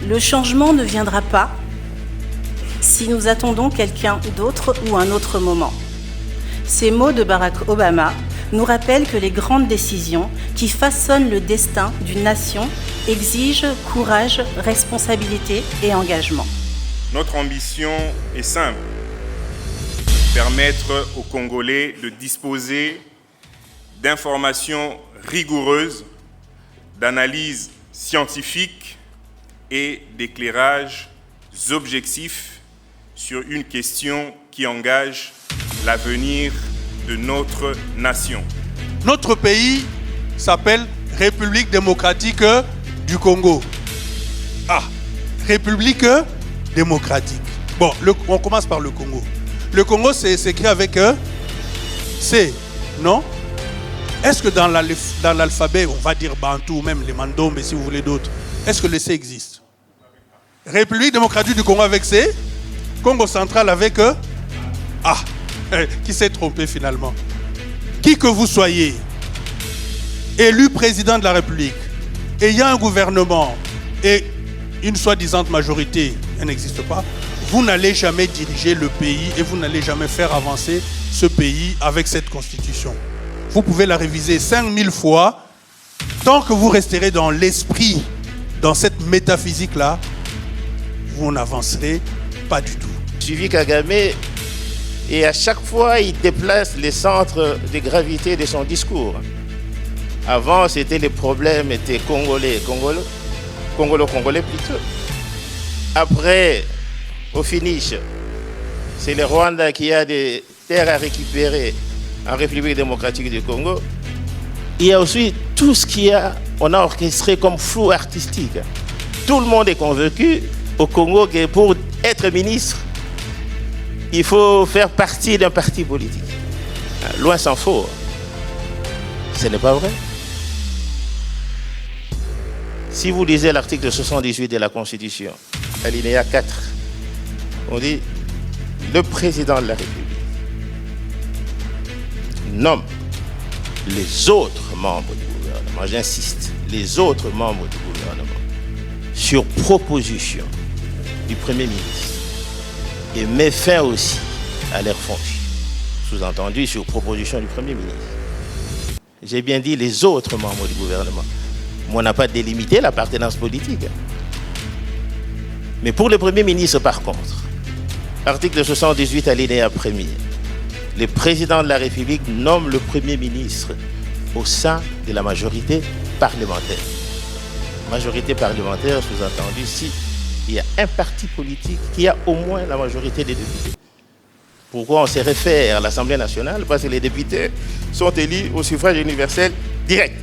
Le changement ne viendra pas si nous attendons quelqu'un d'autre ou un autre moment. Ces mots de Barack Obama nous rappellent que les grandes décisions qui façonnent le destin d'une nation exigent courage, responsabilité et engagement. Notre ambition est simple, permettre aux Congolais de disposer d'informations rigoureuses, d'analyses scientifiques et d'éclairages objectifs sur une question qui engage l'avenir de notre nation. Notre pays s'appelle République démocratique du Congo. Ah, République démocratique. Bon, on commence par le Congo. Le Congo, c'est écrit avec C, non? Est-ce que dans l'alphabet, on va dire Bantou, même les Mandombe, si vous voulez d'autres, est-ce que le C existe? République démocratique du Congo avec C, Congo central avec A. Qui s'est trompé finalement? Qui que vous soyez, élu président de la République, ayant un gouvernement et une soi-disant majorité, elle n'existe pas, vous n'allez jamais diriger le pays et vous n'allez jamais faire avancer ce pays avec cette constitution. Vous pouvez la réviser 5000 fois, tant que vous resterez dans l'esprit, dans cette métaphysique-là, vous n'avancerez pas du tout. Suivi Kagame, et à chaque fois, il déplace les centres de gravité de son discours. Avant, c'était les problèmes étaient congolais plutôt. Après, au finish, c'est le Rwanda qui a des terres à récupérer en République démocratique du Congo. Il y a aussi tout ce on a orchestré comme flou artistique. Tout le monde est convaincu au Congo que pour être ministre, il faut faire partie d'un parti politique. Loin s'en faut. Ce n'est pas vrai. Si vous lisez l'article 78 de la Constitution, alinéa 4, on dit « Le président de la République nomme les autres membres du gouvernement, j'insiste, les autres membres du gouvernement, sur proposition du Premier ministre et met fin aussi à leurs fonctions. » Sous-entendu, sur proposition du Premier ministre. J'ai bien dit les autres membres du gouvernement. Mais on n'a pas délimité l'appartenance politique. Mais pour le Premier ministre, par contre, article 78 alinéa 1er, le président de la République nomme le Premier ministre au sein de la majorité parlementaire. Majorité parlementaire, sous-entendu, si il y a un parti politique qui a au moins la majorité des députés. Pourquoi on se réfère à l'Assemblée nationale? Parce que les députés sont élus au suffrage universel direct.